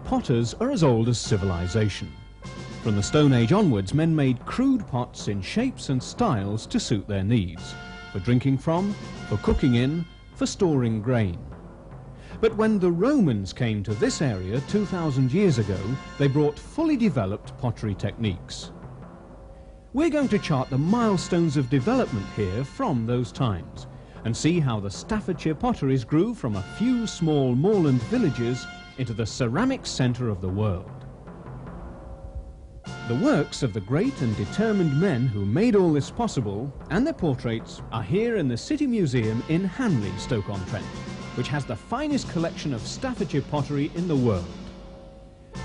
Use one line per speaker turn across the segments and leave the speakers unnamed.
potters are as old as civilization. From the Stone Age onwards, men made crude pots in shapes and styles to suit their needs, for drinking from, for cooking in, for storing grain. But when the Romans came to this area 2,000 years ago, they brought fully developed pottery techniques. We're going to chart the milestones of development here from those times, and see how the Staffordshire potteries grew from a few small moorland villages into the ceramic centre of the world. The works of the great and determined men who made all this possible, and their portraits, are here in the City Museum in Hanley, Stoke-On-Trent, which has the finest collection of Staffordshire pottery in the world.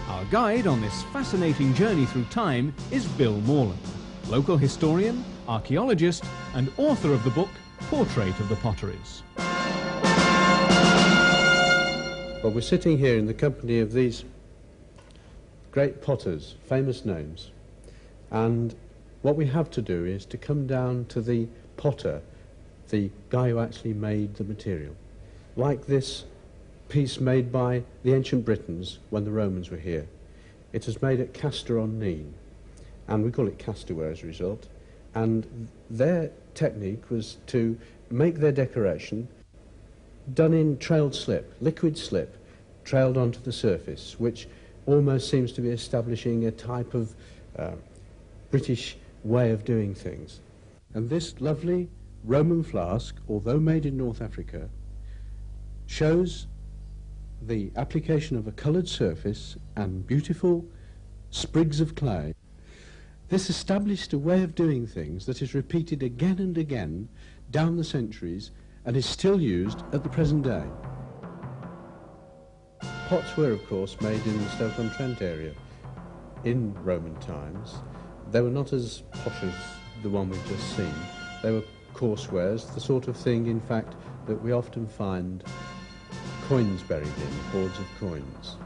Our guide on this fascinating journey through time is Bill Morland, local historian, archaeologist and author of the book Portrait of the Potteries.
Well, we're sitting here in the company of these great potters, famous names, and what we have to do is to come down to the potter, the guy who actually made the material. Like this piece made by the ancient Britons when the Romans were here. It was made at Castor-on-Nene, and we call it Castorware as a result, and their technique was to make their decoration done in trailed slip, liquid slip, trailed onto the surface, which almost seems to be establishing a type of British way of doing things. And this lovely Roman flask, although made in North Africa, shows the application of a coloured surface and beautiful sprigs of clay. This established a way of doing things that is repeated again and again down the centuries and is still used at the present day. Pots were, of course, made in the Stoke-on-Trent area in Roman times. They were not as posh as the one we've just seen. They were coarse wares, the sort of thing, in fact, that we often find coins buried in, hoards of coins.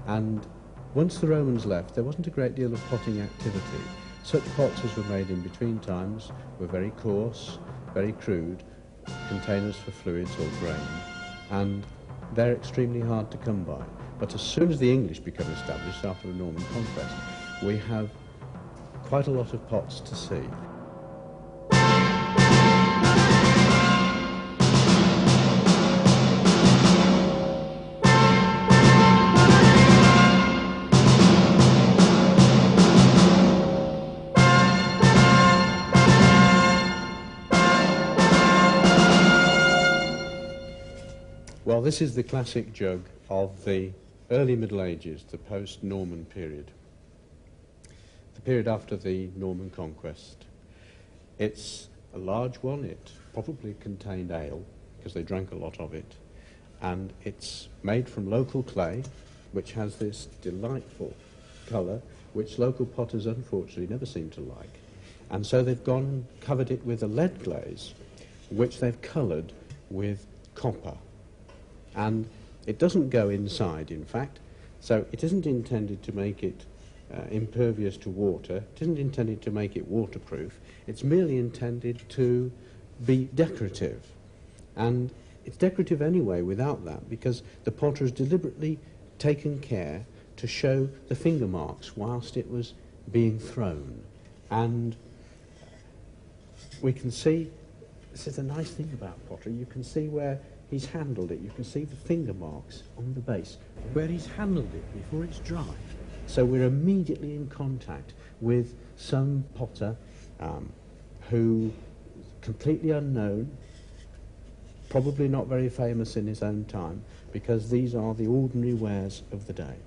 And once the Romans left, there wasn't a great deal of potting activity. Such pots as were made in between times were very coarse, very crude, containers for fluids or grain, and they're extremely hard to come by. But as soon as the English become established after the Norman conquest, we have quite a lot of pots to see. Well, this is the classic jug of the early Middle Ages, the post-Norman period, the period after the Norman conquest. It's a large one. It probably contained ale, because they drank a lot of it, and it's made from local clay, which has this delightful colour, which local potters unfortunately never seem to like. And so they've gone and covered it with a lead glaze, which they've coloured with copper. And it doesn't go inside, in fact, so it isn't intended to make it impervious to water. It isn't intended to make it waterproof. It's merely intended to be decorative. And it's decorative anyway without that, because the potter has deliberately taken care to show the finger marks whilst it was being thrown. And we can see, this is a nice thing about pottery, you can see where he's handled it. You can see the finger marks on the base where he's handled it before it's dry. So we're immediately in contact with some potter who, completely unknown, probably not very famous in his own time, because these are the ordinary wares of the day.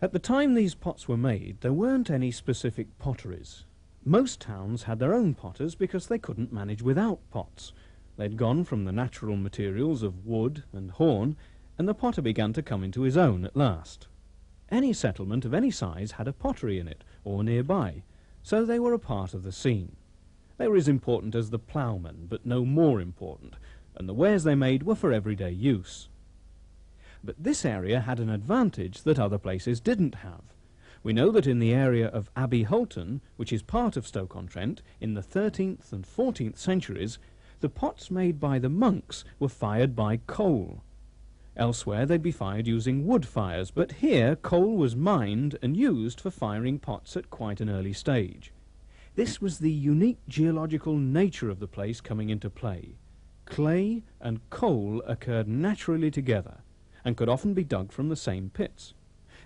At the time these pots were made, there weren't any specific potteries. Most towns had their own potters because they couldn't manage without pots. They'd gone from the natural materials of wood and horn, and the potter began to come into his own at last. Any settlement of any size had a pottery in it, or nearby, so they were a part of the scene. They were as important as the ploughmen, but no more important, and the wares they made were for everyday use. But this area had an advantage that other places didn't have. We know that in the area of Abbey Holton, which is part of Stoke-on-Trent, in the 13th and 14th centuries, the pots made by the monks were fired by coal. Elsewhere they'd be fired using wood fires, but here coal was mined and used for firing pots at quite an early stage. This was the unique geological nature of the place coming into play. Clay and coal occurred naturally together and could often be dug from the same pits.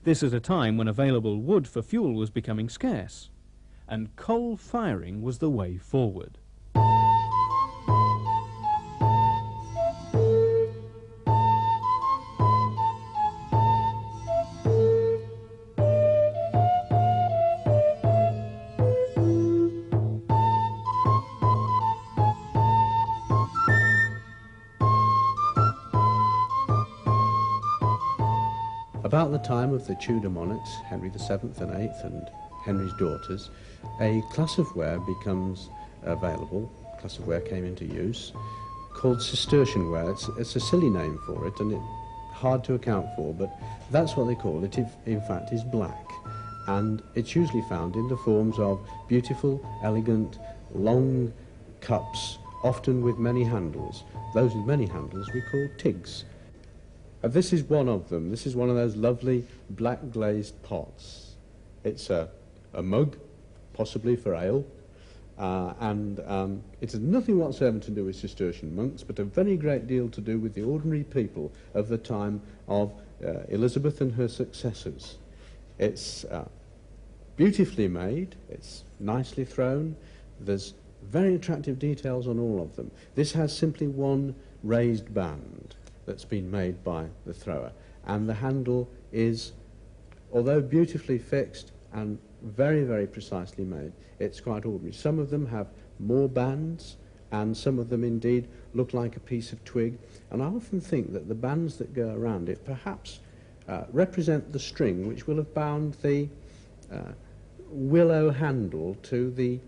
This at a time when available wood for fuel was becoming scarce, and coal firing was the way forward.
About the time of the Tudor monarchs, Henry VII and VIII and Henry's daughters, a class of ware becomes available, a class of ware came into use, called Cistercian ware. It's a silly name for it and it's hard to account for, but that's what they call it. It in fact is black, and it's usually found in the forms of beautiful, elegant, long cups, often with many handles. Those with many handles we call tigs. This is one of them. This is one of those lovely black glazed pots. It's a mug, possibly for ale, and it has nothing whatsoever to do with Cistercian monks, but a very great deal to do with the ordinary people of the time of Elizabeth and her successors. It's beautifully made, it's nicely thrown, there's very attractive details on all of them. This has simply one raised band that's been made by the thrower, and the handle is, although beautifully fixed and very, very precisely made, it's quite ordinary. Some of them have more bands, and some of them indeed look like a piece of twig, and I often think that the bands that go around it perhaps represent the string which will have bound the willow handle to the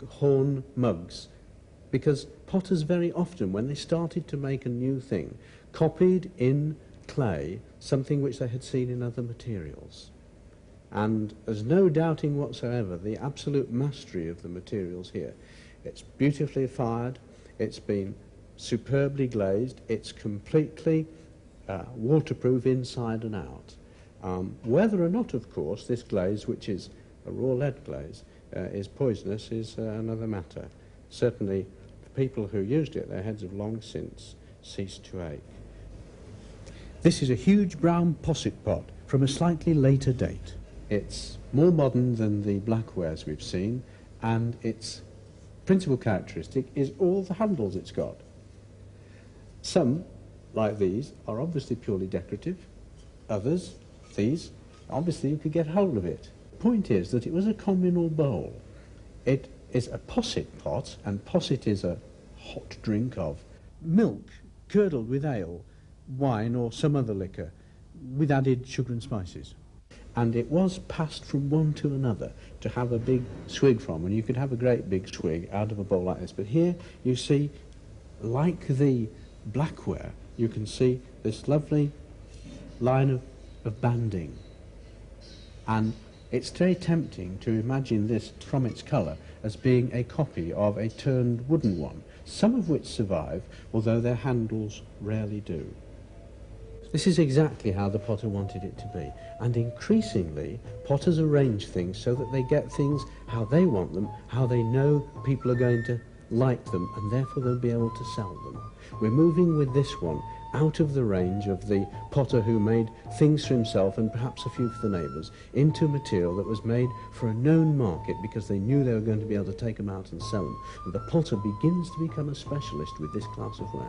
horn mugs, because potters very often, when they started to make a new thing, copied in clay something which they had seen in other materials. And there's no doubting whatsoever the absolute mastery of the materials here. It's beautifully fired, it's been superbly glazed, it's completely waterproof inside and out. Whether or not, of course, this glaze, which is a raw lead glaze, is poisonous is another matter. Certainly, the people who used it, their heads have long since ceased to ache. This is a huge brown posset pot from a slightly later date. It's more modern than the blackwares we've seen, and its principal characteristic is all the handles it's got. Some, like these, are obviously purely decorative. Others, these, obviously you could get hold of it. The point is that it was a communal bowl. It is a posset pot, and posset is a hot drink of milk curdled with ale, wine or some other liquor, with added sugar and spices. And it was passed from one to another to have a big swig from, and you could have a great big swig out of a bowl like this. But here you see, like the blackware, you can see this lovely line of banding. And it's very tempting to imagine this, from its colour, as being a copy of a turned wooden one, some of which survive, although their handles rarely do. This is exactly how the potter wanted it to be, and increasingly potters arrange things so that they get things how they want them, how they know people are going to like them, and therefore they'll be able to sell them. We're moving with this one out of the range of the potter who made things for himself and perhaps a few for the neighbours, into material that was made for a known market because they knew they were going to be able to take them out and sell them. And the potter begins to become a specialist with this class of ware.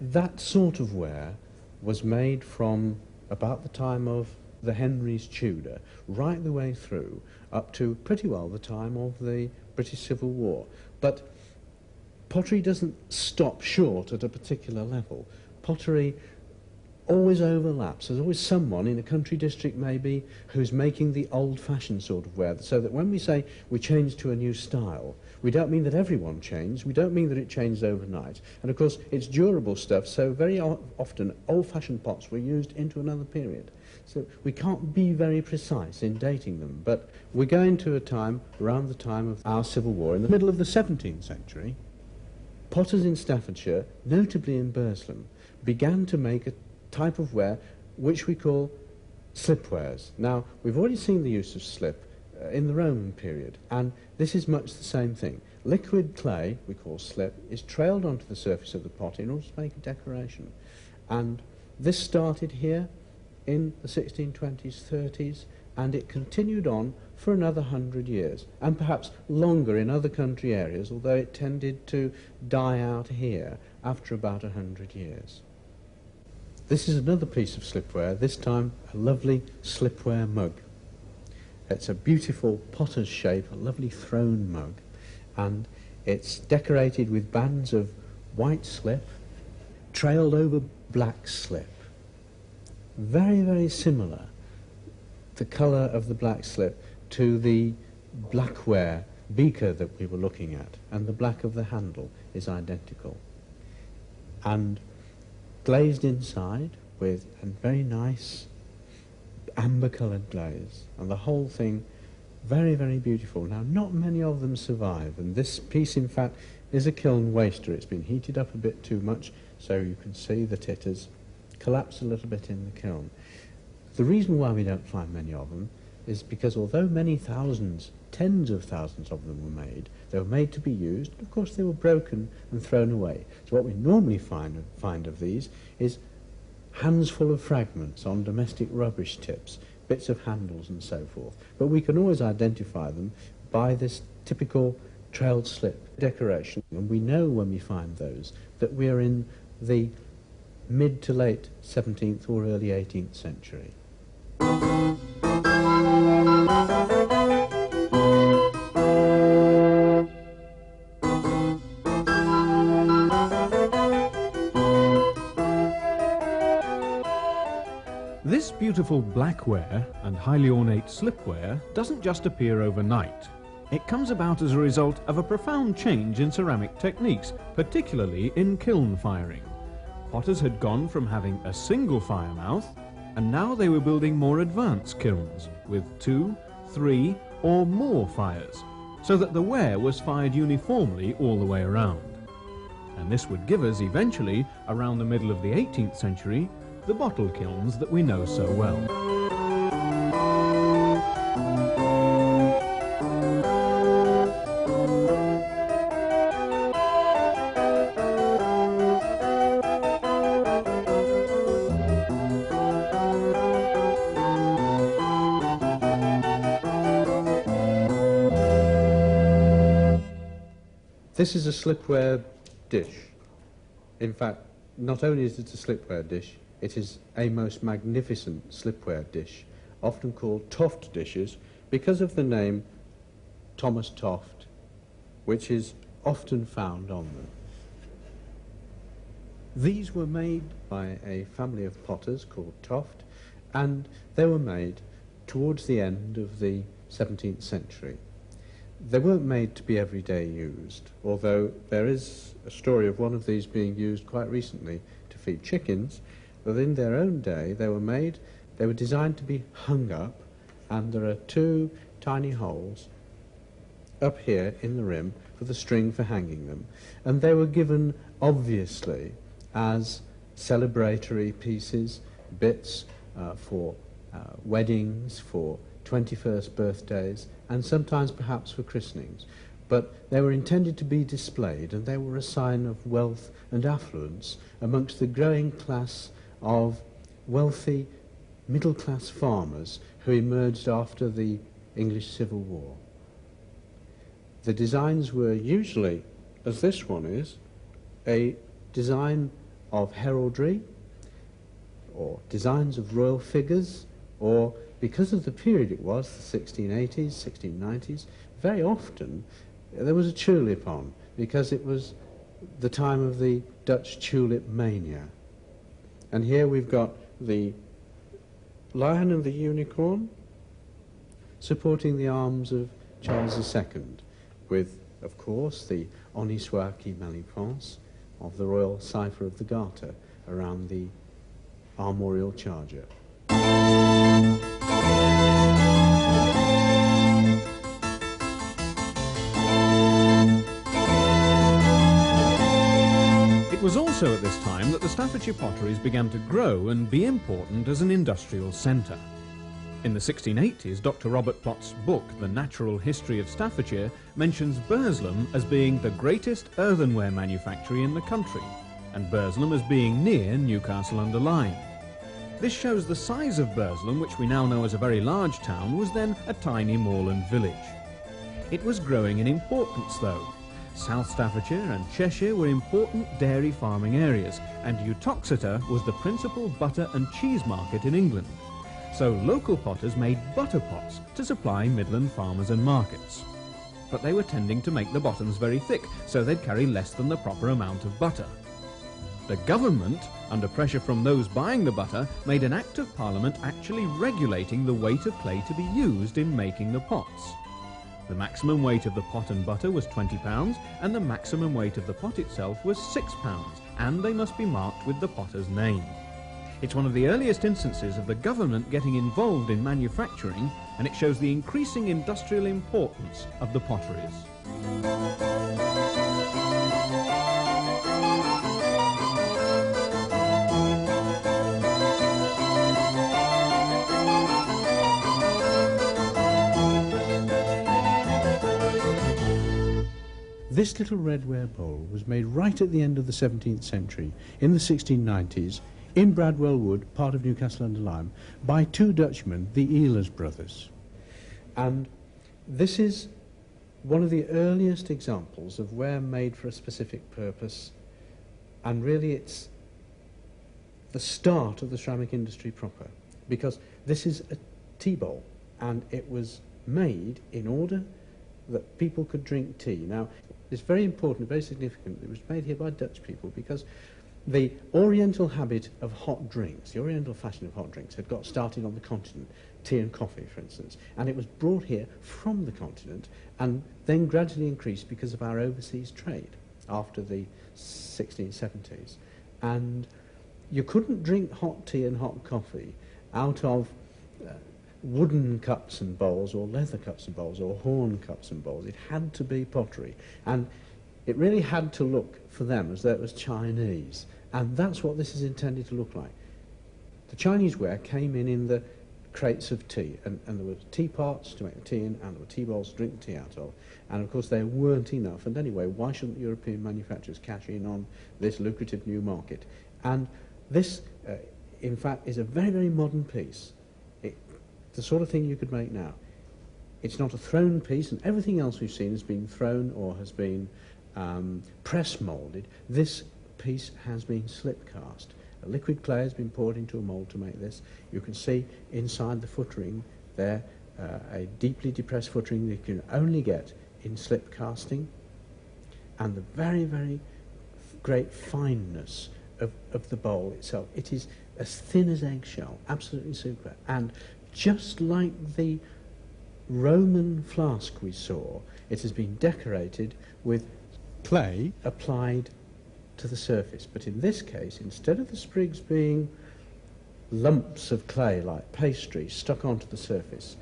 That sort of ware was made from about the time of the Henrys Tudor, right the way through, up to pretty well the time of the British Civil War. But pottery doesn't stop short at a particular level. Pottery always overlaps. There's always someone in a country district maybe who's making the old-fashioned sort of wear, so that when we say we change to a new style, we don't mean that everyone changed, we don't mean that it changed overnight. And of course it's durable stuff, so very often old-fashioned pots were used into another period. So we can't be very precise in dating them, but we're going to a time around the time of our Civil War. In the middle of the 17th century, potters in Staffordshire, notably in Burslem, began to make a type of ware which we call slipwares. Now, we've already seen the use of slip in the Roman period, and this is much the same thing. Liquid clay, we call slip, is trailed onto the surface of the pot in order to make a decoration. And this started here in the 1620s, 30s, and it continued on for another 100 years, and perhaps longer in other country areas, although it tended to die out here after about 100 years. This is another piece of slipware, this time a lovely slipware mug. It's a beautiful potter's shape, a lovely throne mug, and it's decorated with bands of white slip, trailed over black slip. Very, very similar, the colour of the black slip, to the blackware beaker that we were looking at, and the black of the handle is identical. And glazed inside with a very nice amber-coloured glaze, and the whole thing very, very beautiful. Now, not many of them survive, and this piece, in fact, is a kiln waster. It's been heated up a bit too much, so you can see that it has collapsed a little bit in the kiln. The reason why we don't find many of them is because although many thousands, tens of thousands of them were made, they were made to be used, and of course they were broken and thrown away. So what we normally find of these is hands full of fragments on domestic rubbish tips, bits of handles and so forth. But we can always identify them by this typical trailed slip decoration, and we know when we find those that we are in the mid to late 17th or early 18th century.
This beautiful blackware and highly ornate slipware doesn't just appear overnight. It comes about as a result of a profound change in ceramic techniques, particularly in kiln firing. Potters had gone from having a single fire mouth, and now they were building more advanced kilns with 2, 3 or more fires, so that the ware was fired uniformly all the way around. And this would give us eventually, around the middle of the 18th century, the bottle kilns that we know so well.
This is a slipware dish. In fact, not only is it a slipware dish, it is a most magnificent slipware dish, often called Toft dishes because of the name Thomas Toft, which is often found on them. These were made by a family of potters called Toft, and they were made towards the end of the 17th century. They weren't made to be everyday used, although there is a story of one of these being used quite recently to feed chickens. But in their own day they were designed to be hung up, and there are 2 tiny holes up here in the rim for the string for hanging them, and they were given obviously as celebratory pieces, bits for weddings, for 21st birthdays, and sometimes perhaps for christenings. But they were intended to be displayed, and they were a sign of wealth and affluence amongst the growing class of wealthy middle-class farmers who emerged after the English Civil War. The designs were usually, as this one is, a design of heraldry, or designs of royal figures, or, because of the period it was, the 1680s, 1690s, very often there was a tulip on, because it was the time of the Dutch tulip mania. And here we've got the lion and the unicorn supporting the arms of Charles II, with, of course, the On y soit qui mal y pense of the royal cipher of the Garter around the armorial charger.
It was also at this time that the Staffordshire potteries began to grow and be important as an industrial centre. In the 1680s, Dr. Robert Pott's book, The Natural History of Staffordshire, mentions Burslem as being the greatest earthenware manufactory in the country, and Burslem as being near Newcastle-under-Lyme. This shows the size of Burslem, which we now know as a very large town, was then a tiny moorland village. It was growing in importance, though. South Staffordshire and Cheshire were important dairy farming areas, and Uttoxeter was the principal butter and cheese market in England. So local potters made butter pots to supply Midland farmers and markets. But they were tending to make the bottoms very thick, so they'd carry less than the proper amount of butter. The government, under pressure from those buying the butter, made an Act of Parliament actually regulating the weight of clay to be used in making the pots. The maximum weight of the pot and butter was 20 pounds, and the maximum weight of the pot itself was 6 pounds, and they must be marked with the potter's name. It's one of the earliest instances of the government getting involved in manufacturing, and it shows the increasing industrial importance of the potteries.
This little redware bowl was made right at the end of the 17th century, in the 1690s, in Bradwell Wood, part of Newcastle-under-Lyme, by two Dutchmen, the Ehlers brothers. And this is one of the earliest examples of ware made for a specific purpose, and really it's the start of the ceramic industry proper, because this is a tea bowl, and it was made in order that people could drink tea. Now, it's very important, very significant. It was made here by Dutch people because the Oriental habit of hot drinks, the Oriental fashion of hot drinks, had got started on the continent, tea and coffee, for instance, and it was brought here from the continent and then gradually increased because of our overseas trade after the 1670s. And you couldn't drink hot tea and hot coffee out of wooden cups and bowls, or leather cups and bowls, or horn cups and bowls. It had to be pottery, and it really had to look for them as though it was Chinese, and that's what this is intended to look like. The Chinese ware came in the crates of tea, and there were teapots to make the tea in, and there were tea bowls to drink the tea out of, and of course they weren't enough, and anyway, why shouldn't European manufacturers cash in on this lucrative new market? And this, in fact, is a very, very modern piece. The sort of thing you could make now. It's not a thrown piece, and everything else we've seen has been thrown or has been press moulded. This piece has been slip cast. A liquid clay has been poured into a mould to make this. You can see inside the footring there a deeply depressed footring that you can only get in slip casting, and the very, very great fineness of the bowl itself. It is as thin as eggshell, absolutely super. And just like the Roman flask we saw, it has been decorated with clay applied to the surface. But in this case, instead of the sprigs being lumps of clay like pastry stuck onto the surface,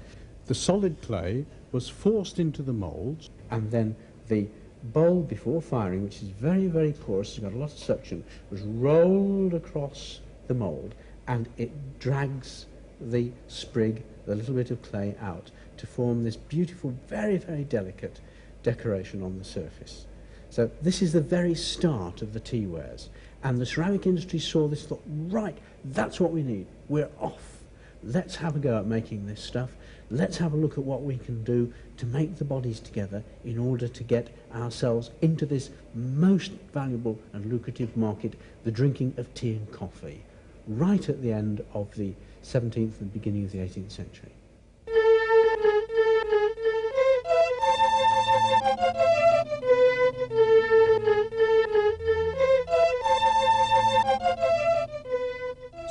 the solid clay was forced into the moulds, and then the bowl before firing, which is very, very porous, it's got a lot of suction, was rolled across the mould, and it drags the sprig, the little bit of clay out to form this beautiful, very, very delicate decoration on the surface. So this is the very start of the tea wares, and the ceramic industry saw this, thought, right, that's what we need, we're off, let's have a go at making this stuff, let's have a look at what we can do to make the bodies together in order to get ourselves into this most valuable and lucrative market, the drinking of tea and coffee, right at the end of the 17th and beginning of the 18th century.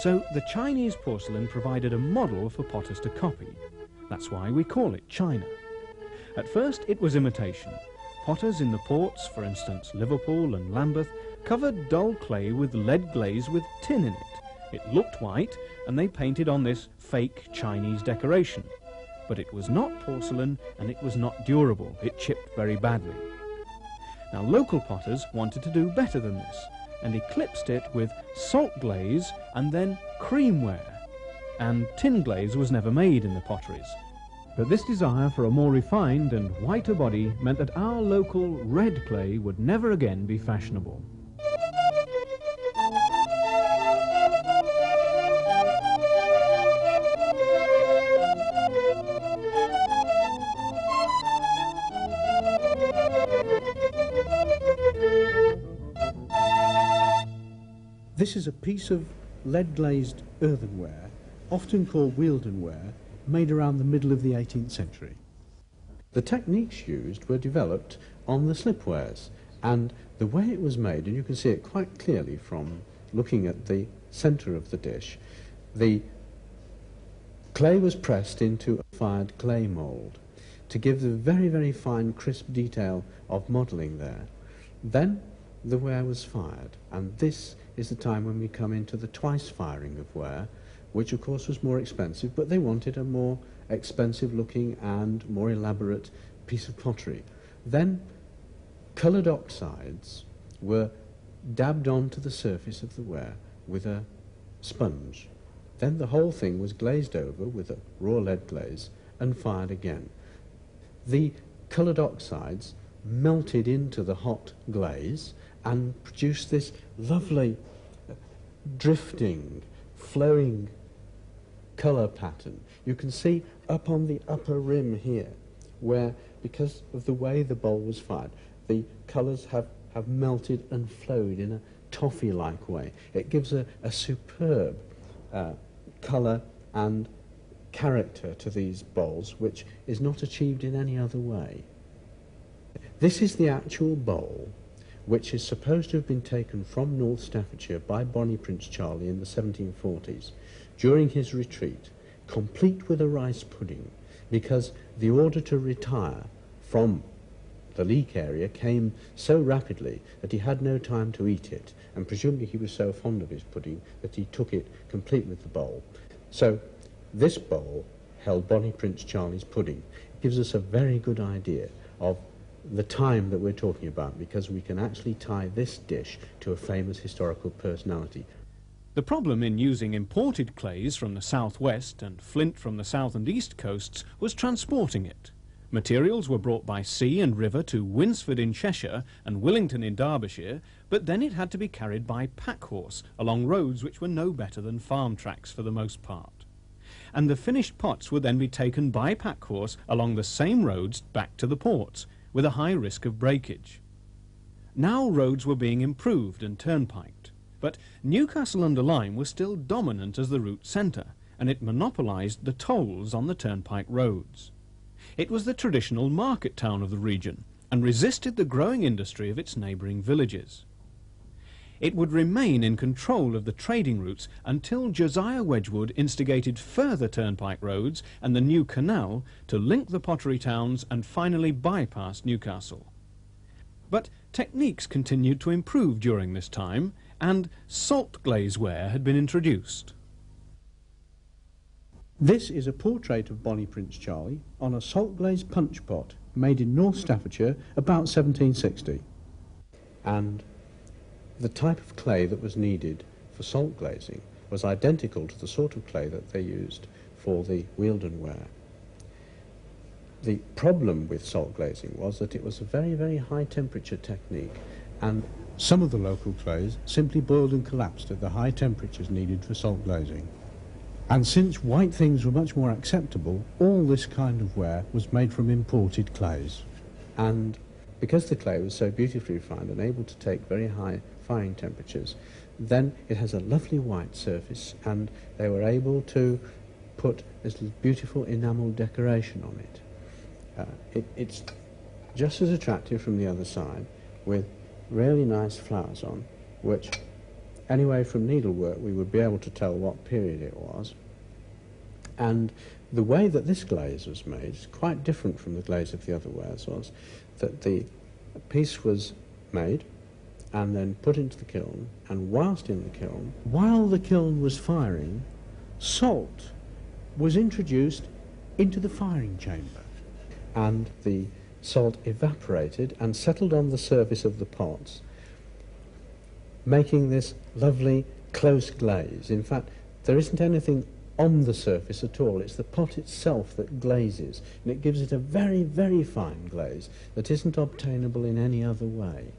So the Chinese porcelain provided a model for potters to copy. That's why we call it China. At first it was imitation. Potters in the ports, for instance Liverpool and Lambeth, covered dull clay with lead glaze with tin in it. It looked white, and they painted on this fake Chinese decoration. But it was not porcelain, and it was not durable. It chipped very badly. Now local potters wanted to do better than this, and eclipsed it with salt glaze and then creamware. And tin glaze was never made in the potteries. But this desire for a more refined and whiter body meant that our local red clay would never again be fashionable.
This is a piece of lead-glazed earthenware, often called Wealdenware, made around the middle of the 18th century. The techniques used were developed on the slipwares, and the way it was made, and you can see it quite clearly from looking at the centre of the dish, the clay was pressed into a fired clay mould to give the very, very fine, crisp detail of modelling there. Then the ware was fired, and this is the time when we come into the twice firing of ware, which of course was more expensive, but they wanted a more expensive looking and more elaborate piece of pottery. Then coloured oxides were dabbed onto the surface of the ware with a sponge. Then the whole thing was glazed over with a raw lead glaze and fired again. The coloured oxides melted into the hot glaze and produced this lovely drifting, flowing colour pattern. You can see up on the upper rim here where, because of the way the bowl was fired, the colours have melted and flowed in a toffee-like way. It gives a superb colour and character to these bowls, which is not achieved in any other way. This is the actual bowl, which is supposed to have been taken from North Staffordshire by Bonnie Prince Charlie in the 1740s during his retreat, complete with a rice pudding, because the order to retire from the Leek area came so rapidly that he had no time to eat it, and presumably he was so fond of his pudding that he took it complete with the bowl. So this bowl held Bonnie Prince Charlie's pudding. It gives us a very good idea of the time that we're talking about, because we can actually tie this dish to a famous historical personality.
The problem in using imported clays from the southwest and flint from the south and east coasts was transporting it. Materials were brought by sea and river to Winsford in Cheshire and Willington in Derbyshire, but then it had to be carried by pack-horse along roads which were no better than farm tracks for the most part. And the finished pots would then be taken by pack-horse along the same roads back to the ports, with a high risk of breakage. Now roads were being improved and turnpiked, but Newcastle-under-Lyme was still dominant as the route centre, and it monopolised the tolls on the turnpike roads. It was the traditional market town of the region, and resisted the growing industry of its neighbouring villages. It would remain in control of the trading routes until Josiah Wedgwood instigated further turnpike roads and the new canal to link the pottery towns and finally bypass Newcastle. But techniques continued to improve during this time, and salt glaze ware had been introduced.
This is a portrait of Bonnie Prince Charlie on a salt glazed punch pot made in North Staffordshire about 1760. And the type of clay that was needed for salt glazing was identical to the sort of clay that they used for the Wealdenware. The problem with salt glazing was that it was a very, very high temperature technique, and some of the local clays simply boiled and collapsed at the high temperatures needed for salt glazing. And since white things were much more acceptable, all this kind of ware was made from imported clays. And because the clay was so beautifully refined and able to take very high firing temperatures, then it has a lovely white surface, and they were able to put this beautiful enamel decoration on it. It's just as attractive from the other side, with really nice flowers on, which anyway, from needlework, we would be able to tell what period it was. And the way that this glaze was made is quite different from the glaze of the other wares, was that the piece was made and then put into the kiln, and whilst in the kiln, while the kiln was firing, salt was introduced into the firing chamber, and the salt evaporated and settled on the surface of the pots, making this lovely close glaze. In fact, there isn't anything on the surface at all. It's the pot itself that glazes, and it gives it a very, very fine glaze that isn't obtainable in any other way.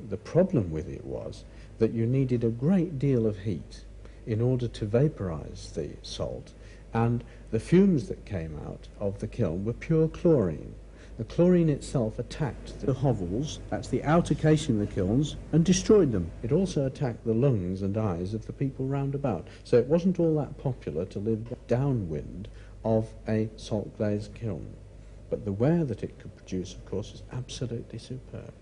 The problem with it was that you needed a great deal of heat in order to vaporize the salt, and the fumes that came out of the kiln were pure chlorine. The chlorine itself attacked the hovels, that's the outer casing of the kilns, and destroyed them. It also attacked the lungs and eyes of the people round about. So it wasn't all that popular to live downwind of a salt glazed kiln. But the ware that it could produce, of course, is absolutely superb.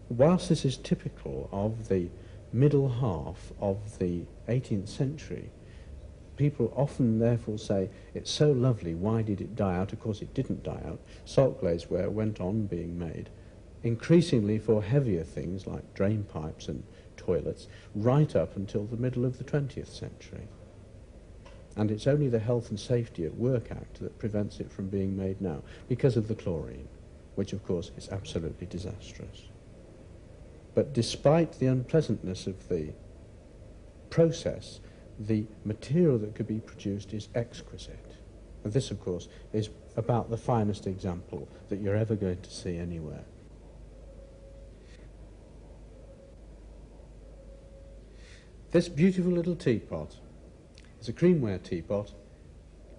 Whilst this is typical of the middle half of the 18th century, people often therefore say, it's so lovely, why did it die out? Of course it didn't die out. Salt glazed ware went on being made, increasingly for heavier things like drain pipes and toilets, right up until the middle of the 20th century. And it's only the Health and Safety at Work Act that prevents it from being made now, because of the chlorine, which of course is absolutely disastrous. But despite the unpleasantness of the process, the material that could be produced is exquisite. And this, of course, is about the finest example that you're ever going to see anywhere. This beautiful little teapot is a creamware teapot,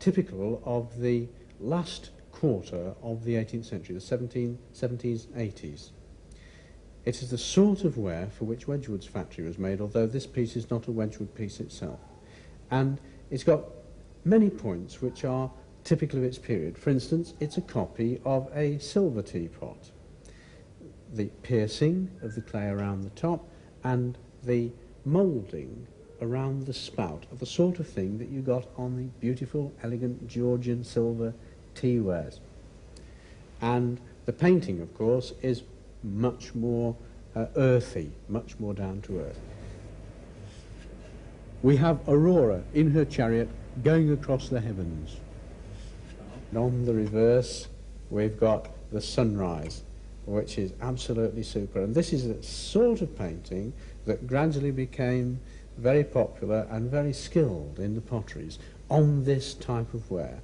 typical of the last quarter of the 18th century, the 1770s, 80s. It is the sort of ware for which Wedgwood's factory was made, although this piece is not a Wedgwood piece itself. And it's got many points which are typical of its period. For instance, it's a copy of a silver teapot. The piercing of the clay around the top and the moulding around the spout are the sort of thing that you got on the beautiful, elegant Georgian silver teawares. And the painting, of course, is much more earthy, much more down to earth. We have Aurora in her chariot going across the heavens. And on the reverse, we've got the sunrise, which is absolutely super. And this is a sort of painting that gradually became very popular and very skilled in the potteries on this type of ware.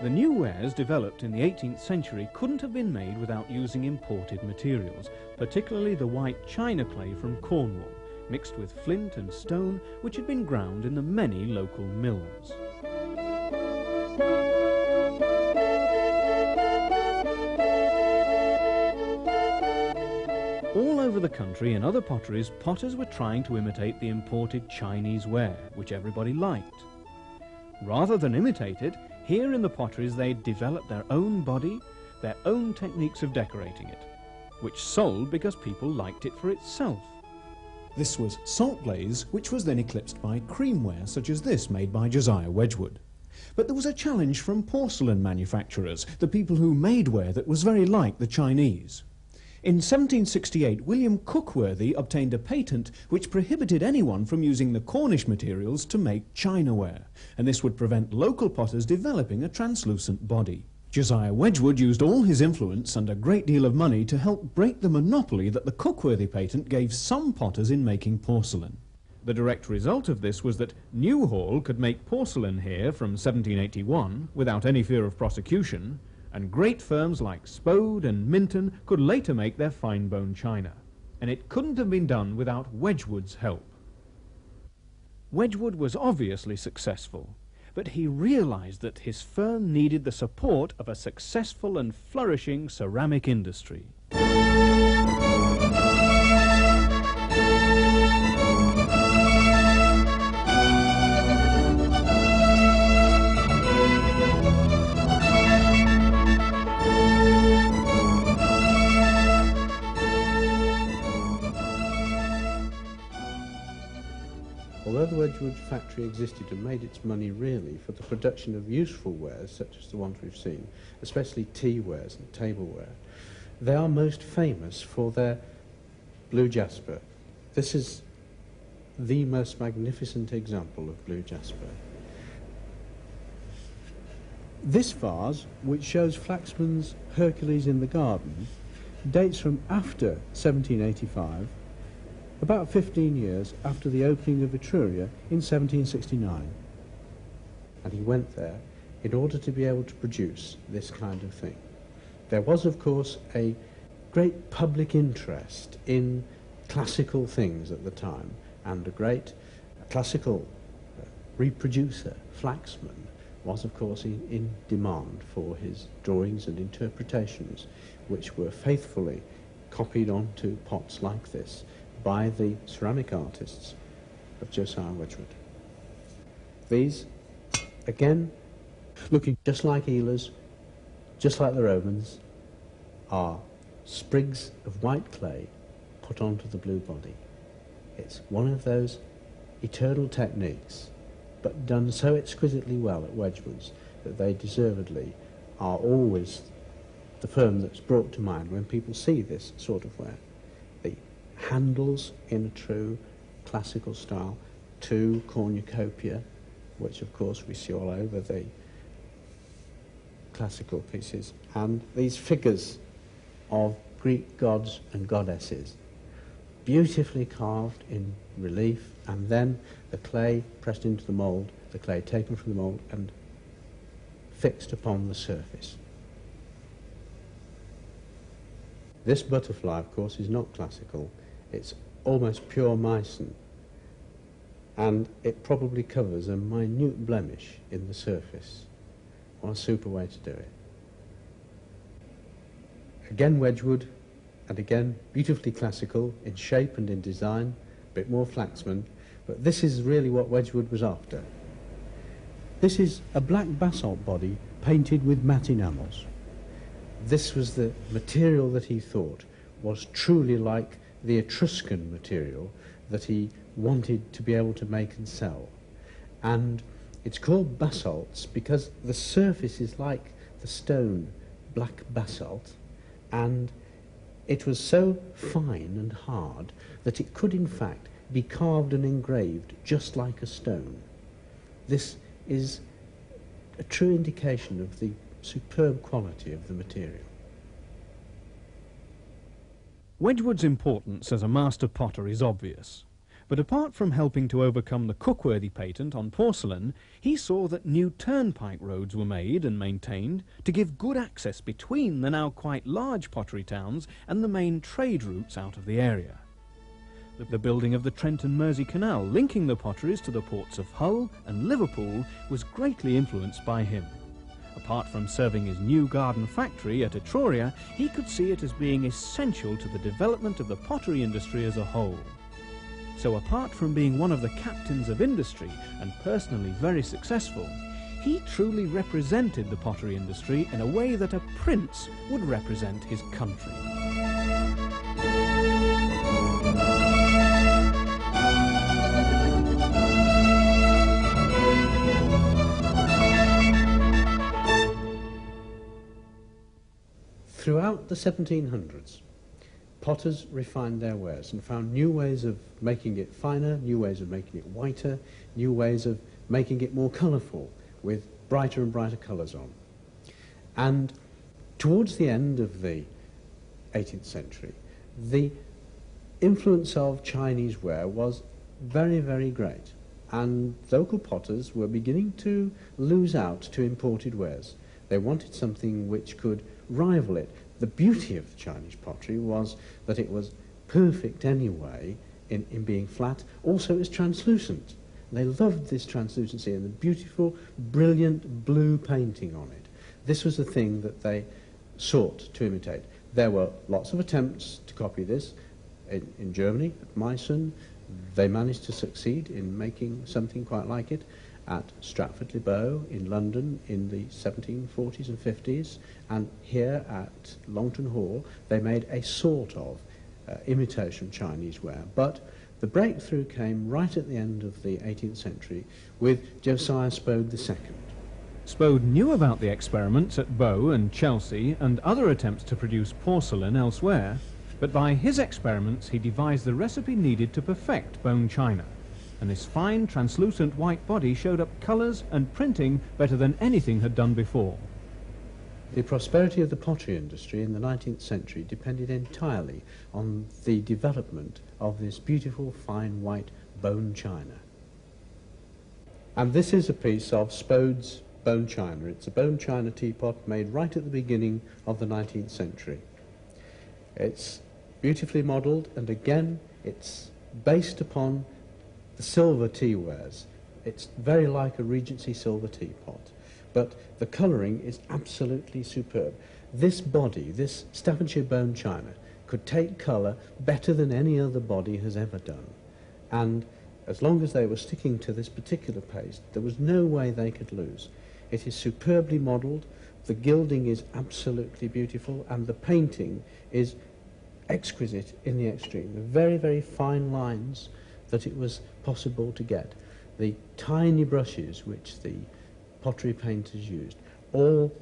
The new wares developed in the 18th century couldn't have been made without using imported materials, particularly the white china clay from Cornwall, mixed with flint and stone, which had been ground in the many local mills. All over the country in other potteries, potters were trying to imitate the imported Chinese ware, which everybody liked. Rather than imitate it, here in the potteries they developed their own body, their own techniques of decorating it, which sold because people liked it for itself. This was salt glaze, which was then eclipsed by creamware such as this made by Josiah Wedgwood. But there was a challenge from porcelain manufacturers, the people who made ware that was very like the Chinese. In 1768, William Cookworthy obtained a patent which prohibited anyone from using the Cornish materials to make chinaware, and this would prevent local potters developing a translucent body. Josiah Wedgwood used all his influence and a great deal of money to help break the monopoly that the Cookworthy patent gave some potters in making porcelain. The direct result of this was that Newhall could make porcelain here from 1781 without any fear of prosecution, and great firms like Spode and Minton could later make their fine bone china. And it couldn't have been done without Wedgwood's help. Wedgwood was obviously successful, but he realized that his firm needed the support of a successful and flourishing ceramic industry.
Wedgwood factory existed and made its money really for the production of useful wares, such as the ones we've seen, especially tea wares and tableware, they are most famous for their blue jasper. This is the most magnificent example of blue jasper. This vase, which shows Flaxman's Hercules in the Garden, dates from after 1785, about 15 years after the opening of Etruria in 1769. And he went there in order to be able to produce this kind of thing. There was, of course, a great public interest in classical things at the time, and a great classical reproducer, Flaxman, was, of course, in demand for his drawings and interpretations, which were faithfully copied onto pots like this by the ceramic artists of Josiah Wedgwood. These, again, looking just like Ehlers, just like the Romans, are sprigs of white clay put onto the blue body. It's one of those eternal techniques, but done so exquisitely well at Wedgwood's that they deservedly are always the firm that's brought to mind when people see this sort of ware. The handles in a true classical style, two cornucopia, which of course we see all over the classical pieces, and these figures of Greek gods and goddesses, beautifully carved in relief, and then the clay pressed into the mould, the clay taken from the mould and fixed upon the surface. This butterfly, of course, is not classical. It's almost pure Meissen, and it probably covers a minute blemish in the surface. What a super way to do it. Again Wedgwood, and again beautifully classical in shape and in design, a bit more Flaxman, but this is really what Wedgwood was after. This is a black basalt body painted with matte enamels. This was the material that he thought was truly like the Etruscan material that he wanted to be able to make and sell. And it's called basalts because the surface is like the stone black basalt, and it was so fine and hard that it could in fact be carved and engraved just like a stone. This is a true indication of the superb quality of the material.
Wedgwood's importance as a master potter is obvious, but apart from helping to overcome the Cookworthy patent on porcelain, he saw that new turnpike roads were made and maintained to give good access between the now quite large pottery towns and the main trade routes out of the area. The building of the Trent and Mersey Canal linking the potteries to the ports of Hull and Liverpool was greatly influenced by him. Apart from serving his new garden factory at Etruria, he could see it as being essential to the development of the pottery industry as a whole. So apart from being one of the captains of industry and personally very successful, he truly represented the pottery industry in a way that a prince would represent his country.
Throughout the 1700s, potters refined their wares and found new ways of making it finer, new ways of making it whiter, new ways of making it more colourful with brighter and brighter colours on. And towards the end of the 18th century, the influence of Chinese ware was very, very great, and local potters were beginning to lose out to imported wares. They wanted something which could rival it. The beauty of the Chinese pottery was that it was perfect anyway in being flat. Also it was translucent. They loved this translucency and the beautiful, brilliant blue painting on it. This was the thing that they sought to imitate. There were lots of attempts to copy this. In Germany, at Meissen, they managed to succeed in making something quite like it. At Stratford-le-Bow in London in the 1740s and 50s, and here at Longton Hall they made a sort of imitation Chinese ware, but The breakthrough came right at the end of the 18th century with Josiah Spode II.
Spode knew about the experiments at Bow and Chelsea and other attempts to produce porcelain elsewhere, but by his experiments he devised the recipe needed to perfect bone china, and this fine translucent white body showed up colours and printing better than anything had done before.
The prosperity of the pottery industry in the 19th century depended entirely on the development of this beautiful fine white bone china. And this is a piece of Spode's bone china. It's a bone china teapot made right at the beginning of the 19th century. It's beautifully modelled, and again it's based upon the silver teawares. It's very like a Regency silver teapot, but the colouring is absolutely superb. This body, this Staffordshire bone china, could take colour better than any other body has ever done. And as long as they were sticking to this particular paste, there was no way they could lose. It is superbly modelled, the gilding is absolutely beautiful, and the painting is exquisite in the extreme. The very, very fine lines that it was possible to get. The tiny brushes which the pottery painters used all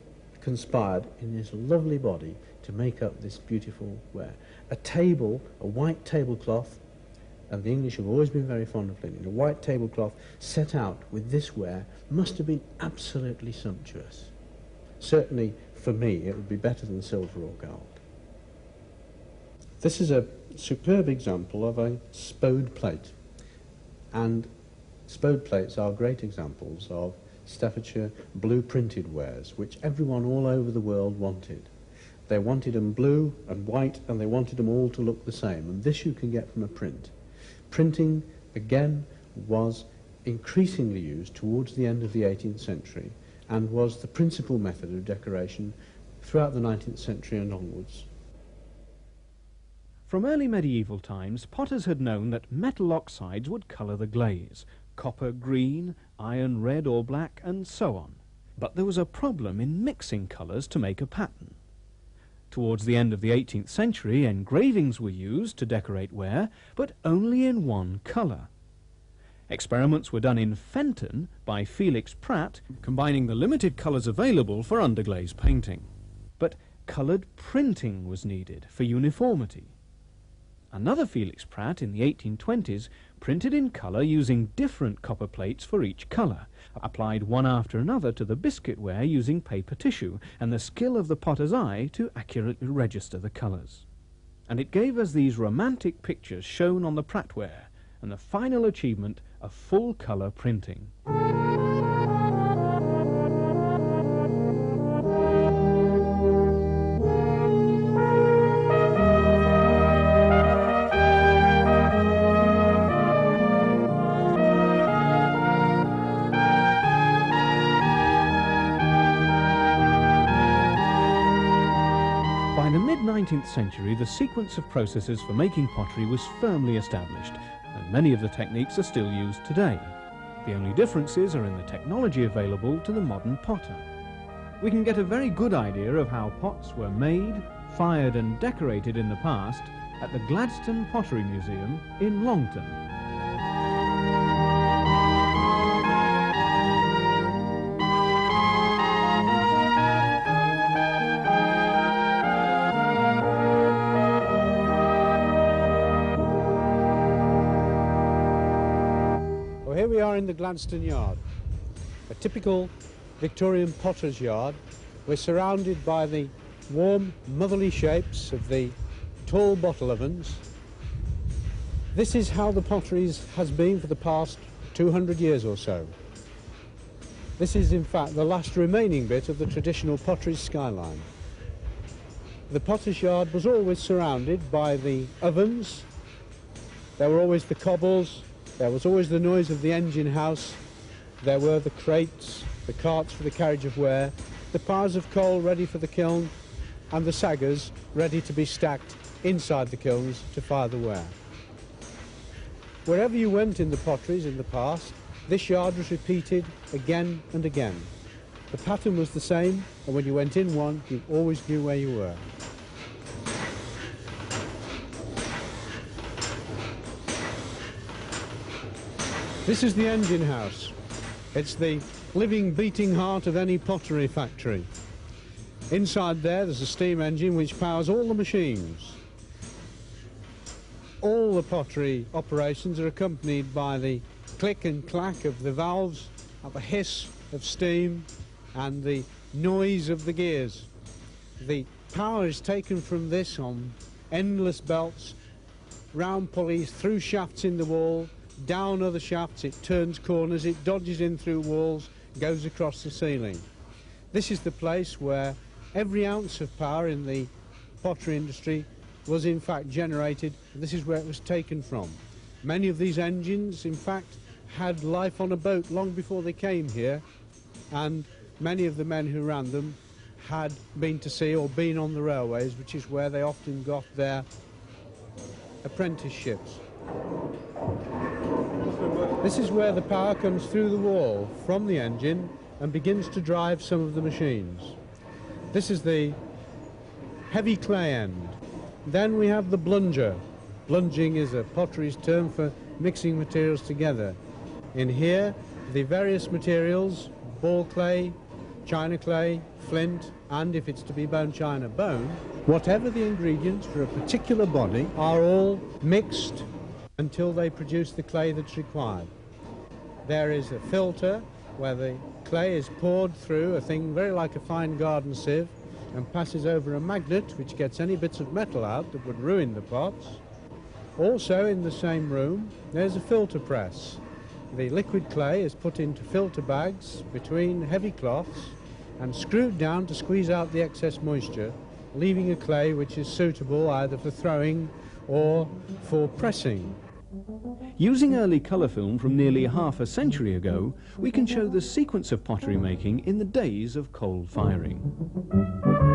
conspired in this lovely body to make up this beautiful ware. A table, a white tablecloth, and the English have always been very fond of linen, a white tablecloth set out with this ware must have been absolutely sumptuous. Certainly for me it would be better than silver or gold. This is a superb example of a Spode plate, and Spode plates are great examples of Staffordshire blue printed wares which everyone all over the world wanted. They wanted them blue and white, and they wanted them all to look the same, and this you can get from a print. Printing, again, was increasingly used towards the end of the 18th century and was the principal method of decoration throughout the 19th century and onwards.
From early medieval times, potters had known that metal oxides would colour the glaze, copper green, iron red or black, and so on. But there was a problem in mixing colours to make a pattern. Towards the end of the 18th century, engravings were used to decorate ware, but only in one colour. Experiments were done in Fenton by Felix Pratt, combining the limited colours available for underglaze painting. But coloured printing was needed for uniformity. Another Felix Pratt in the 1820s printed in colour using different copper plates for each colour, applied one after another to the biscuit ware using paper tissue, and the skill of the potter's eye to accurately register the colours. And it gave us these romantic pictures shown on the Pratt ware, and the final achievement of full colour printing. By the mid-19th century, the sequence of processes for making pottery was firmly established, and many of the techniques are still used today. The only differences are in the technology available to the modern potter. We can get a very good idea of how pots were made, fired and decorated in the past at the Gladstone Pottery Museum in Longton.
Here we are in the Gladstone yard, a typical Victorian potter's yard. We're surrounded by the warm, motherly shapes of the tall bottle ovens. This is how the pottery has been for the past 200 years or so. This is in fact the last remaining bit of the traditional pottery skyline. The potter's yard was always surrounded by the ovens. There were always the cobbles. There was always the noise of the engine house. There were the crates, the carts for the carriage of ware, the piles of coal ready for the kiln, and the saggers ready to be stacked inside the kilns to fire the ware. Wherever you went in the potteries in the past, this yard was repeated again and again. The pattern was the same, and when you went in one, you always knew where you were. This is the engine house. It's the living, beating heart of any pottery factory. Inside there's a steam engine which powers all the machines. All the pottery operations are accompanied by the click and clack of the valves, the hiss of steam, and the noise of the gears. The power is taken from this on endless belts, round pulleys, through shafts in the wall, down other shafts, it turns corners, it dodges in through walls, goes across the ceiling. This is the place where every ounce of power in the pottery industry was in fact generated, and this is where it was taken from. Many of these engines, in fact, had life on a boat long before they came here, and many of the men who ran them had been to sea or been on the railways, which is where they often got their apprenticeships. This is where the power comes through the wall from the engine and begins to drive some of the machines. This is the heavy clay end. Then we have the blunger. Blunging is a pottery's term for mixing materials together. In here, the various materials, ball clay, china clay, flint, and if it's to be bone china, bone, whatever the ingredients for a particular body are all mixed until they produce the clay that's required. There is a filter where the clay is poured through a thing very like a fine garden sieve and passes over a magnet which gets any bits of metal out that would ruin the pots. Also in the same room there's a filter press. The liquid clay is put into filter bags between heavy cloths and screwed down to squeeze out the excess moisture, leaving a clay which is suitable either for throwing or for pressing.
Using early colour film from nearly half a century ago, we can show the sequence of pottery making in the days of coal firing.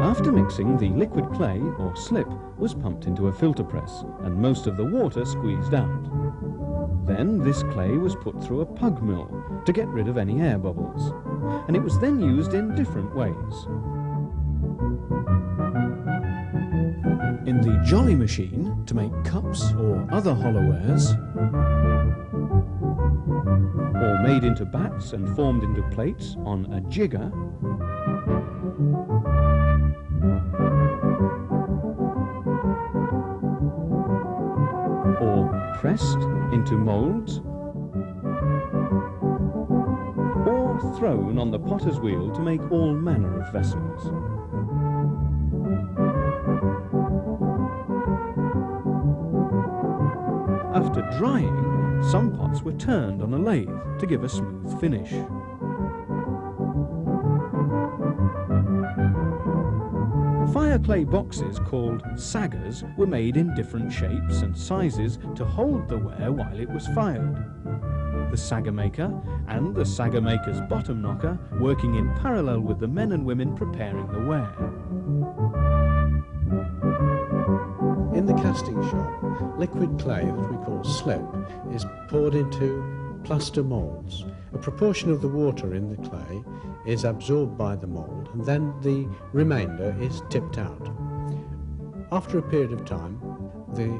After mixing, the liquid clay, or slip, was pumped into a filter press, and most of the water squeezed out. Then this clay was put through a pug mill to get rid of any air bubbles, and it was then used in different ways. In the jolly machine, to make cups or other hollowwares, or made into bats and formed into plates on a jigger, or pressed into moulds, or thrown on the potter's wheel to make all manner of vessels. After drying, some pots were turned on a lathe to give a smooth finish. Fire clay boxes called saggers were made in different shapes and sizes to hold the ware while it was fired. The sagger maker and the sagger maker's bottom knocker working in parallel with the men and women preparing the ware.
In the casting shop, liquid clay that we call slip is poured into plaster moulds. A proportion of the water in the clay is absorbed by the mould, and then the remainder is tipped out. After a period of time, the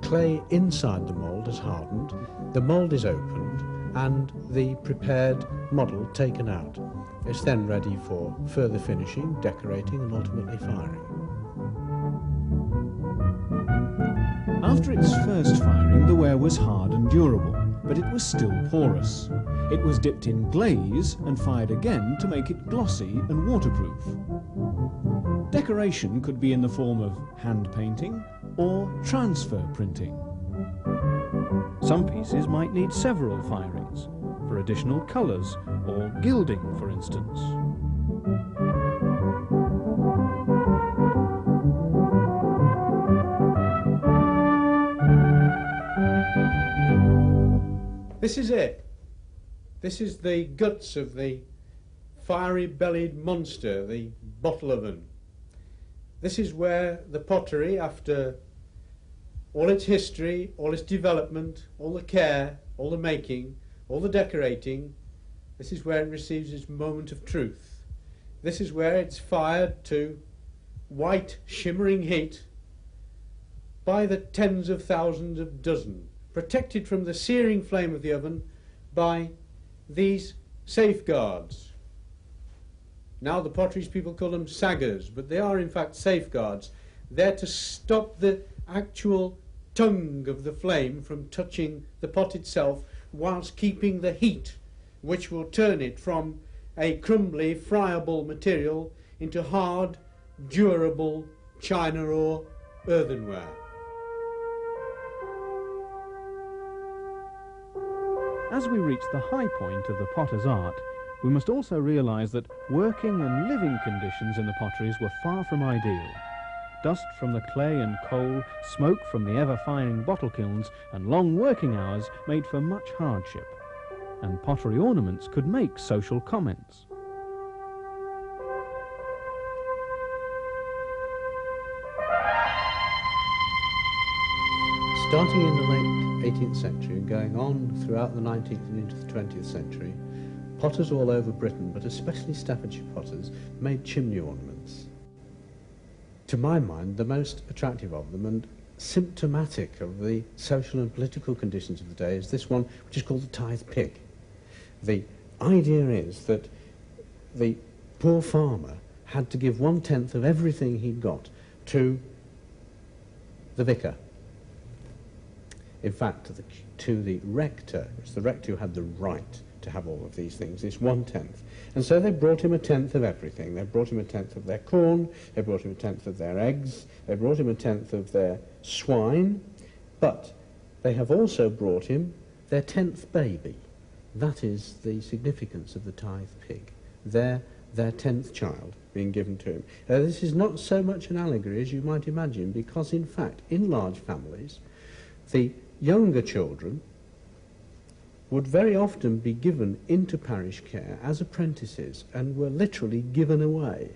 clay inside the mould has hardened, the mould is opened, and the prepared model taken out. It's then ready for further finishing, decorating, and ultimately firing.
After its first firing, the ware was hard and durable, but it was still porous. It was dipped in glaze and fired again to make it glossy and waterproof. Decoration could be in the form of hand painting or transfer printing. Some pieces might need several firings, for additional colours or gilding, for instance.
This is it. This is the guts of the fiery-bellied monster, the bottle oven. This is where the pottery, after all its history, all its development, all the care, all the making, all the decorating, this is where it receives its moment of truth. This is where it's fired to white, shimmering heat by the tens of thousands of dozen, protected from the searing flame of the oven by these safeguards. Now the potteries people call them saggers, but they are in fact safeguards. They're to stop the actual tongue of the flame from touching the pot itself, whilst keeping the heat, which will turn it from a crumbly, friable material into hard, durable china or earthenware.
As we reach the high point of the potter's art, we must also realise that working and living conditions in the potteries were far from ideal. Dust from the clay and coal, smoke from the ever-firing bottle kilns, and long working hours made for much hardship. And pottery ornaments could make social comments.
Starting in the late 18th century and going on throughout the 19th and into the 20th century, potters all over Britain, but especially Staffordshire potters, made chimney ornaments. To my mind, the most attractive of them and symptomatic of the social and political conditions of the day is this one, which is called the tithe pig. The idea is that the poor farmer had to give 1/10 of everything he'd got to the vicar. In fact, to the rector. It's the rector who had the right to have all of these things, it's 1/10. And so they brought him 1/10 of everything. They brought him 1/10 of their corn, they brought him 1/10 of their eggs, they brought him 1/10 of their swine, but they have also brought him their 10th baby. That is the significance of the tithe pig, their 10th child being given to him. This is not so much an allegory as you might imagine, because in fact, in large families, the younger children would very often be given into parish care as apprentices and were literally given away.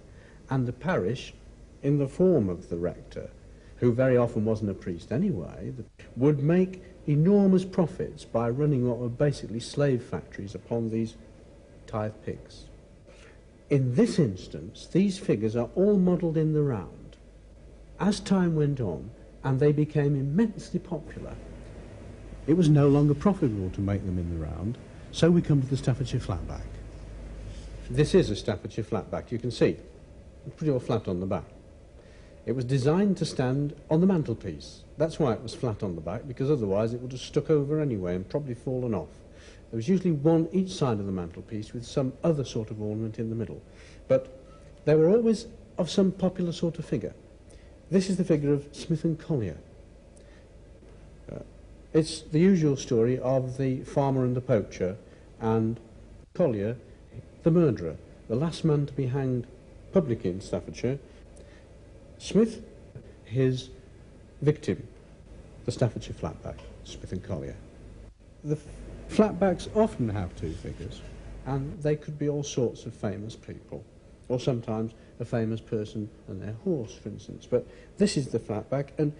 And the parish, in the form of the rector, who very often wasn't a priest anyway, would make enormous profits by running what were basically slave factories upon these tithe pigs. In this instance, these figures are all modelled in the round. As time went on, and they became immensely popular, it was no longer profitable to make them in the round, so we come to the Staffordshire flatback. This is a Staffordshire flatback, you can see. It's pretty all flat on the back. It was designed to stand on the mantelpiece. That's why it was flat on the back, because otherwise it would have stuck over anyway and probably fallen off. There was usually one each side of the mantelpiece with some other sort of ornament in the middle. But they were always of some popular sort of figure. This is the figure of Smith and Collier. It's the usual story of the farmer and the poacher, and Collier, the murderer, the last man to be hanged publicly in Staffordshire. Smith, his victim, the Staffordshire flatback, Smith and Collier. The flatbacks often have two figures, and they could be all sorts of famous people, or sometimes a famous person and their horse, for instance. But this is the flatback, and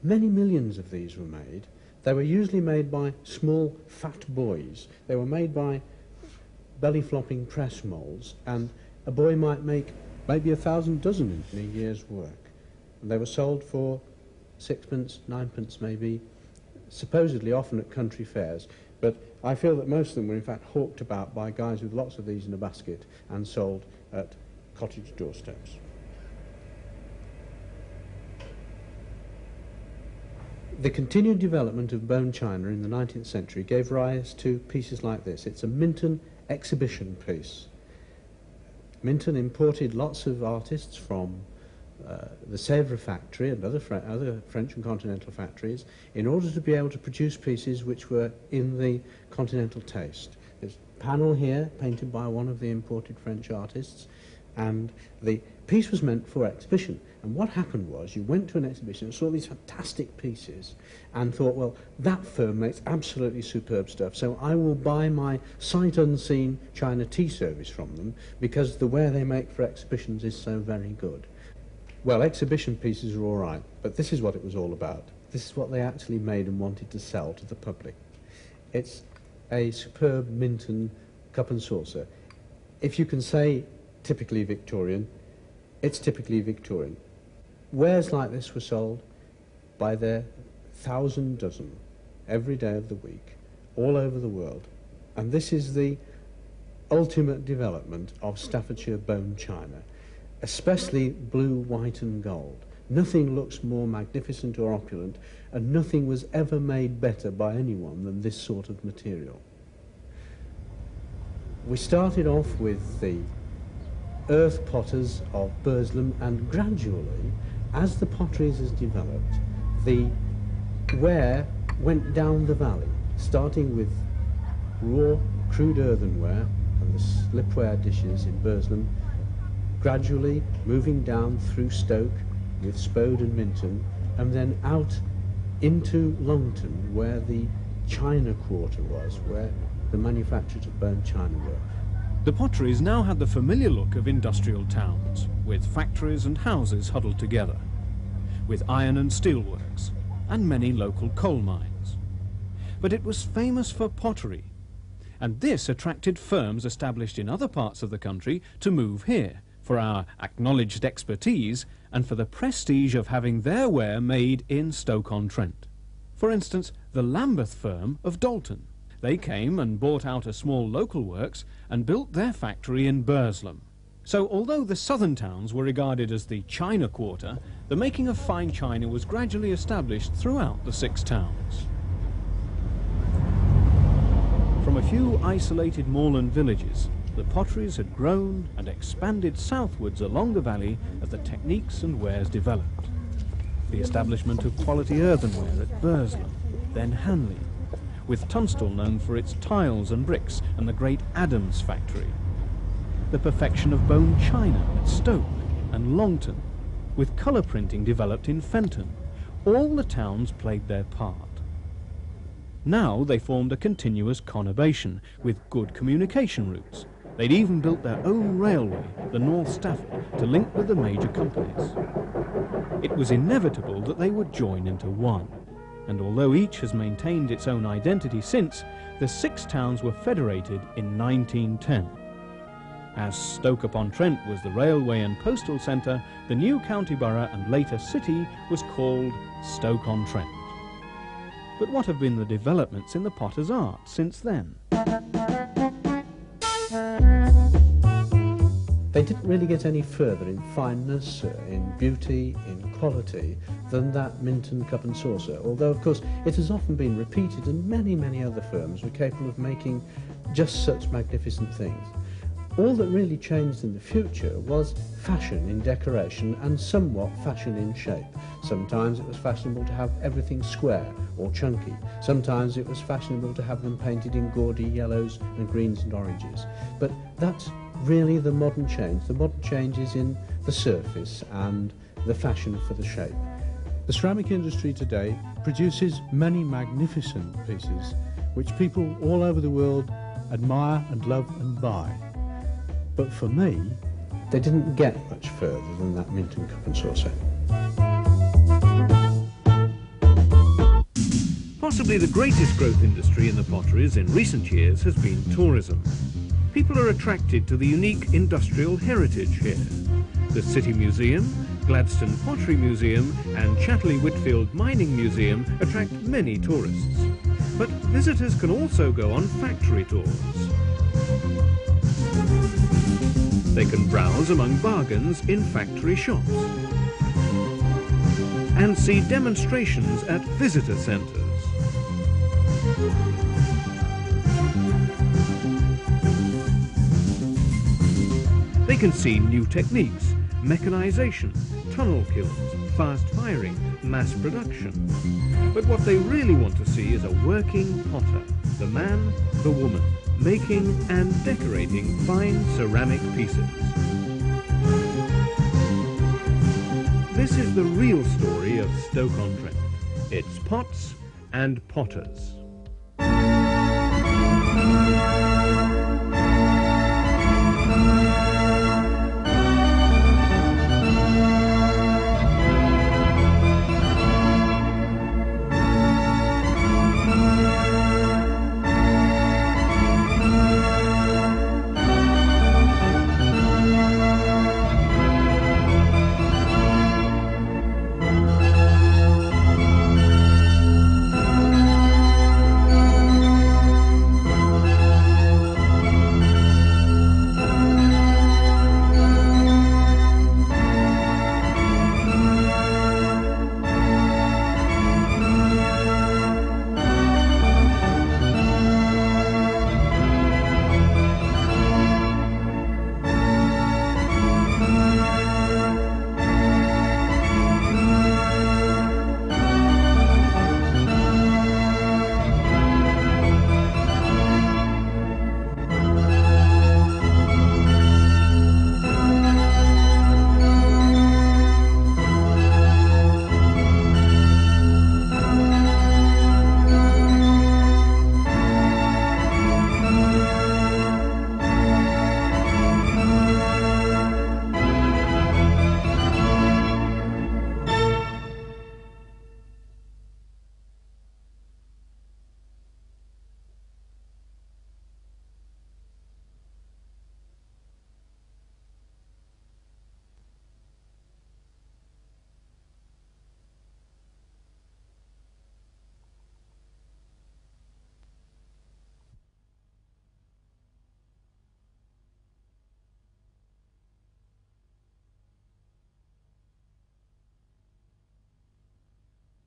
many millions of these were made. They were usually made by small, fat boys. They were made by belly-flopping press moulds, and a boy might make maybe 1,000 dozen in a year's work. And they were sold for 6pence, 9pence maybe, supposedly often at country fairs. But I feel that most of them were in fact hawked about by guys with lots of these in a basket and sold at cottage doorsteps. The continued development of bone china in the 19th century gave rise to pieces like this. It's a Minton exhibition piece. Minton imported lots of artists from the Sèvres factory and other French and continental factories in order to be able to produce pieces which were in the continental taste. There's a panel here painted by one of the imported French artists, and the piece was meant for exhibition. And what happened was, you went to an exhibition and saw these fantastic pieces and thought, well, that firm makes absolutely superb stuff, so I will buy my sight unseen China tea service from them because the ware they make for exhibitions is so very good. Well, exhibition pieces are all right, but this is what it was all about. This is what they actually made and wanted to sell to the public. It's a superb Minton cup and saucer. If you can say typically Victorian, it's typically Victorian. Wares like this were sold by their 1,000 dozen every day of the week, all over the world, And this is the ultimate development of Staffordshire bone china, especially blue, white and gold. Nothing looks more magnificent or opulent, and nothing was ever made better by anyone than this sort of material. We started off with the earth potters of Burslem, and gradually, as the potteries has developed, the ware went down the valley, starting with raw, crude earthenware and the slipware dishes in Burslem, gradually moving down through Stoke with Spode and Minton, and then out into Longton, where the China quarter was, where the manufacturers of bone china were.
The potteries now had the familiar look of industrial towns, with factories and houses huddled together, with iron and steel works, and many local coal mines. But it was famous for pottery, and this attracted firms established in other parts of the country to move here, for our acknowledged expertise and for the prestige of having their ware made in Stoke-on-Trent. For instance, the Lambeth firm of Dalton. They came and bought out a small local works and built their factory in Burslem. So although the southern towns were regarded as the China quarter, the making of fine china was gradually established throughout the 6 towns. From a few isolated moorland villages, the potteries had grown and expanded southwards along the valley as the techniques and wares developed. The establishment of quality earthenware at Burslem, then Hanley, with Tunstall known for its tiles and bricks, and the great Adams factory. The perfection of bone china at Stoke and Longton, with colour printing developed in Fenton. All the towns played their part. Now they formed a continuous conurbation with good communication routes. They'd even built their own railway, the North Stafford, to link with the major companies. It was inevitable that they would join into one, and although each has maintained its own identity since, the 6 towns were federated in 1910. As Stoke-upon-Trent was the railway and postal centre, the new county borough and later city was called Stoke-on-Trent. But what have been the developments in the potter's art since then?
They didn't really get any further in fineness, in beauty, in quality, than that Minton cup and saucer, although of course it has often been repeated and many, many other firms were capable of making just such magnificent things. All that really changed in the future was fashion in decoration and somewhat fashion in shape. Sometimes it was fashionable to have everything square or chunky. Sometimes it was fashionable to have them painted in gaudy yellows and greens and oranges. But that's really the modern change. The modern change is in the surface and the fashion for the shape. The ceramic industry today produces many magnificent pieces which people all over the world admire and love and buy. But for me, they didn't get much further than that Minton cup and saucer.
Possibly the greatest growth industry in the potteries in recent years has been tourism. People are attracted to the unique industrial heritage here. The City Museum, Gladstone Pottery Museum and Chatley Whitfield Mining Museum attract many tourists. But visitors can also go on factory tours. They can browse among bargains in factory shops and see demonstrations at visitor centres. They can see new techniques, mechanisation, tunnel kilns, fast firing, mass production. But what they really want to see is a working potter, the man, the woman, making and decorating fine ceramic pieces. This is the real story of Stoke-on-Trent. It's pots and potters.